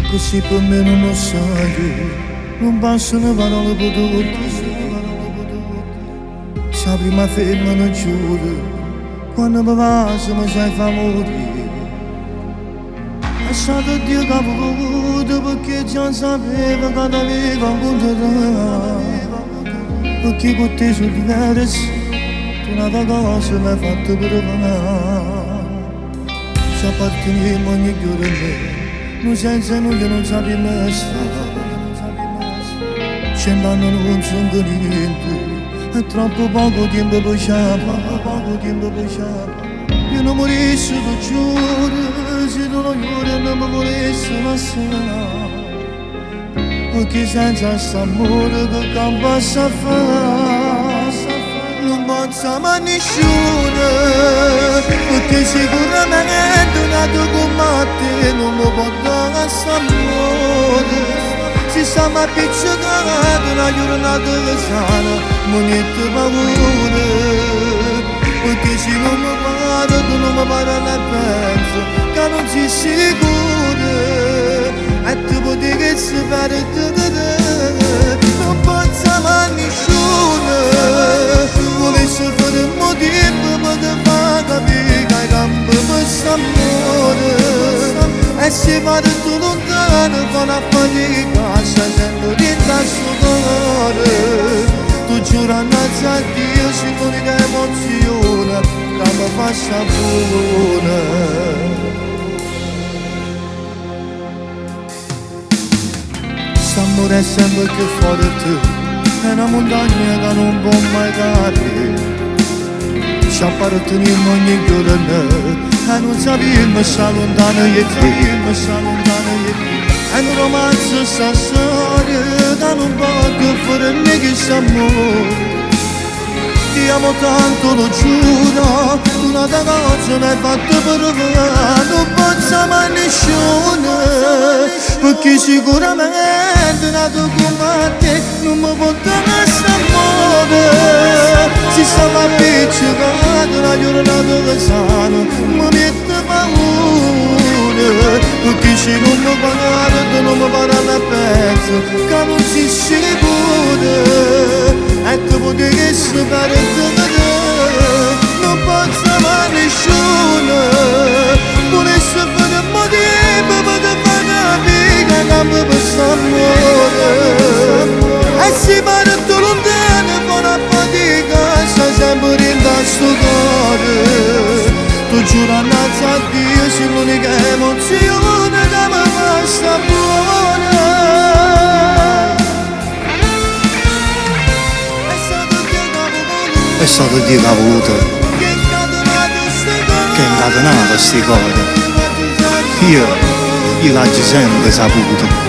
così per me non lo sai, non bastano parole per tutti. Se la prima ferma non chiude, quando mi passa mi sai fa morire. Lasciate Dio che ha voluto perché già sapeva che t'aveva incontrato. Perché con te sono diverso, tu un'altra cosa mi hai fatto provare. Se apparteniamo ogni giorno a me, non senza nulla non sappiamo stare. 100 anni non sono niente, è troppo poco tempo per sciapare. Io non morissi, tu giuro, se tu non giuri non mi volessi lasciare. Perché senza st'amore che campa sa fare, non pensa mai nessuno. Perché sicuramente nato come te non mi può dare st'amore. Si sta ma appiccicato una giornata che sana, non niente paura. Perché se non mi pare, tu non mi pare ne penso, che non sei sicura. E tu potevi che si perde, non pensa mai nessuno. Volessi fare un motivo per te far capire che hai campo per st'amore. E se vado tu lontano con la fatica, stai sempre dentro al suo cuore. Tu giuro innanzi a Dio, sei l'unica emozione che mi fa sapore. St'amore è sempre più forte, è una montagna che non può mai cadere. Ci apparteniamo ogni giorno e non sappiamo sta lontano e te. È un romanzo sta storia che non può più fare neanche st'amore. Ti amo tanto, lo giuro, una cosa mi hai fatto provare. Non pensa mai nessuno, perché sicuramente nato come te non mi può dare st'amore. Si stava appiccicato una giornata che sana, mi mette paura. Perché se non mi parla, tu non mi parla a pezzo, che non sei sicura. E tu potevi che si perde, non pensa mai nessuno. Volessi fare un motivo per te far capire che cambia per st'amore. E si pare tu lontano con la fatica, stai sempre dentro al suo cuore. Tu giuro innanzi a Dio, sei l'unica emozione che mi fa sapore. È stato Dio che ha voluto, che è incatenato sti cose. Io l'ho sempre saputo.